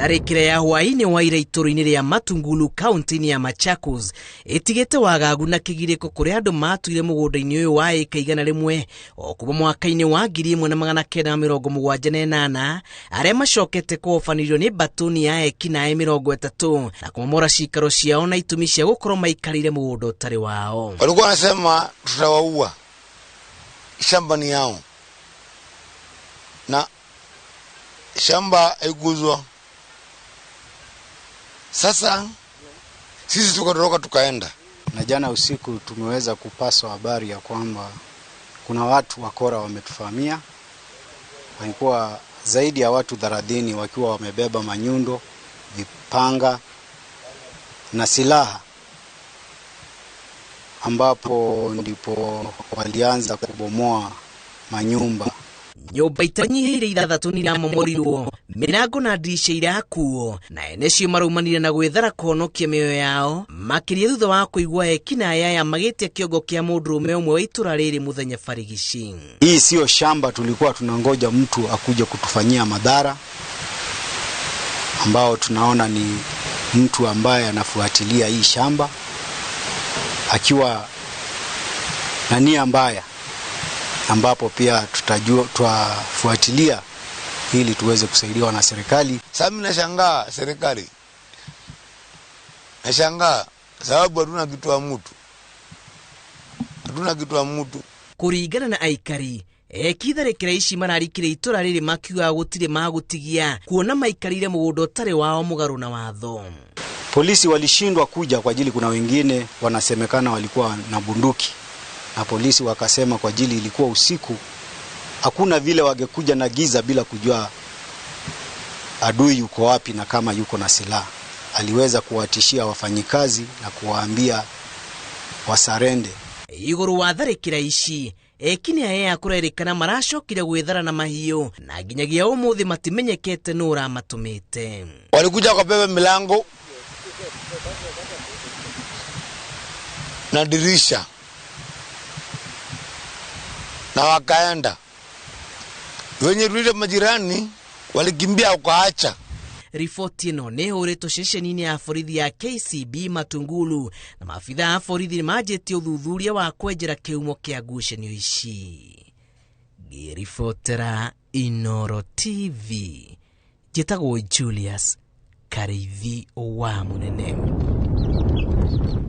Tharĩkĩra ya hwaĩ-inĩ wa ira itũũra-inĩ rĩa Matungulu kaunti-inĩ ya Machakos ĩtigĩte wagagu na kĩgirĩko kũrĩa andũ matuire mũgũnda-inĩ ũyũ wa ĩka 100 o kuma mwaka-inĩ wa 1978 arĩa macokete kũhobanĩrio nĩ batoni ya ekinaĩ 30 na kũmomora cikaro ciao na itumi cia gũkorwo maikarĩire mũgũnda ũtarĩ wao. Walikuwa wanasema tutawaua, shamba ni yao, na shamba haiguzwa. Sasa sisi tukatoroka tukaenda. Na jana usiku tumeweza kupaswa habari ya kwamba kuna watu wakora wametufamia. Walikuwa zaidi ya watu 30 wakiwa wamebeba manyundo, vipanga na silaha, ambapo ndipo walianza kubomoa manyumba. Nyumba itanyihĩire 6 nĩiramomorirwo, mĩrango na ndirisha irakuo, na ene cio maraumanire na gwĩthara kũhonokia mĩoyo yao makĩria thutha wa kũigua ekinaĩ aya magĩtia kĩongo kĩa mũndũrũme ũmwe wa itũra rĩrĩ mũthenya barigici. Hii sio shamba tulikuwa tunangoja mtu akuje kutufanyia madhara, ambao tunaona ni mtu ambaye anafuatilia hii shamba akiwa na nia mbaya, ambapo pia tutafuatilia ili tuweze kusaidiwa na serikali. Sasa mimi nashangaa serikali. Nashangaa sababu hatuna kitu wa mtu. Hatuna kitu wa mtu. Kũringana na aikari, ekitharĩkĩra ici mararikire itũra rĩrĩ makiuga gũtirĩ magũtigia kuona maikarire mũgũnda ũtarĩ wao mũgarũ na watho. Polisi walishindwa kuja kwa ajili kuna wengine wanasemekana walikuwa na bunduki, na polisi wakasema kwa ajili ilikuwa usiku, hakuna vile wangekuja na giza bila kujua adui yuko wapi na kama yuko na silaha. Aliweza kuwatishia wafanyikazi na kuwaambia wasarende. Igũrũ wa tharĩkĩra ici, ekinaĩ aya kũrerĩkana maracokire gwĩthara na mahiũ na nginyagia ũmũthĩ matimenyekete nũ ũramatũmĩte. Walikuja wakabeba milango na dirisha na wakaenda. Wenye rudi majirani walikimbia ukaacha. Ripoti ĩno nĩ hũrĩtwo ceceni-inĩ ya borithi ya KCB Matungulu na maabitha a borithi nĩmanjĩtie ũthuthuria wa kwenjera kĩhumo kĩa ngucanio ici. Ngĩribotera Inooro TV, njĩtagwo Julius Kareithi wa Mũnene.